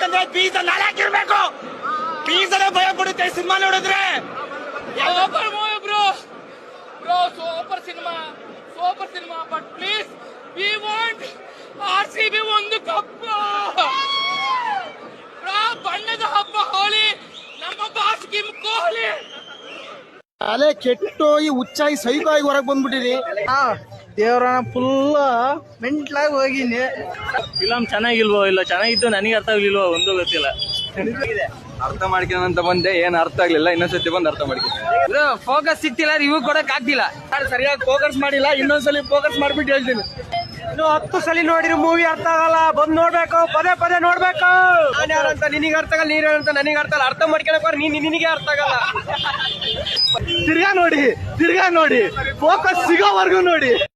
ಯಾಕಂದ್ರೆ ಬೀಜ ನಾಳೆ ಹಾಕಿರ್ಬೇಕು. ಬೀಜನೇ ಭಯ ಪಡುತ್ತೆ ಸಿನಿಮಾ ನೋಡಿದ್ರೆ. Bro super cinema but please we want RCB ಒಂದು ಕಪ್. ಬಣ್ಣದ ಹಬ್ಬ ಹೋಳಿ, ನಮ್ಮ ಬಾಸ್ ಕಿಮ್ ಕೊಹ್ಲಿ. ಅಲೆ ಕೆಟ್ಟೋಗಿ ಹುಚ್ಚಾಗಿ ಸೈಕಾಗಿ ಹೊರಗೆ ಬಂದ್ಬಿಟ್ಟಿರಿ. ದೇವ್ರನ್ನ ಫುಲ್ ಮೆಂಟ್ಲಾಗಿ ಹೋಗಿನಿ. ಫಿಲಮ್ ಚೆನ್ನಾಗಿಲ್ವೋ ಇಲ್ಲ ಚೆನ್ನಾಗಿದ್ದು ನನಗೆ ಅರ್ಥ ಆಗ್ಲಿಲ್ವೋ ಒಂದು ಗೊತ್ತಿಲ್ಲ. ಅರ್ಥ ಮಾಡ್ಕೊಂತ ಬಂದೆ, ಏನ್ ಅರ್ಥ ಆಗ್ಲಿಲ್ಲ. ಇನ್ನೊಂದ್ಸತಿ ಬಂದು ಅರ್ಥ ಮಾಡ್ಕೊಂಡು ಫೋಕಸ್ ಸಿಗ್ತಿಲ್ಲ, ರಿವ್ಯೂ ಕೊಡಕ್ ಆಗ್ತಿಲ್ಲ. ಸರಿಯಾಗಿ ಫೋಕಸ್ ಮಾಡಿಲ್ಲ, ಇನ್ನೊಂದ್ಸಲಿ ಫೋಕಸ್ ಮಾಡ್ಬಿಟ್ಟು ಹೇಳ್ತೀನಿ. ಇನ್ನು 10 ಸಲ ನೋಡಿರೋ ಮೂವಿ ಅರ್ಥ ಆಗಲ್ಲ, ಬಂದ್ ನೋಡ್ಬೇಕು, ಪದೇ ನೋಡ್ಬೇಕು. ನಾನು ಯಾರಂತ ನಿನಗೆ ಅರ್ಥ ಆಗಲ್ಲ, ನೀನು ಅಂತ ನನಗೆ ಅರ್ಥ ಆಗಲ್ಲ. ಅರ್ಥ ಮಾಡ್ಕೊಳಕ್ ನಿನಗೆ ಅರ್ಥ ಆಗಲ್ಲ. ತಿರ್ಗಾ ನೋಡಿ ಫೋಕಸ್ ಸಿಗೋವರೆಗೂ ನೋಡಿ.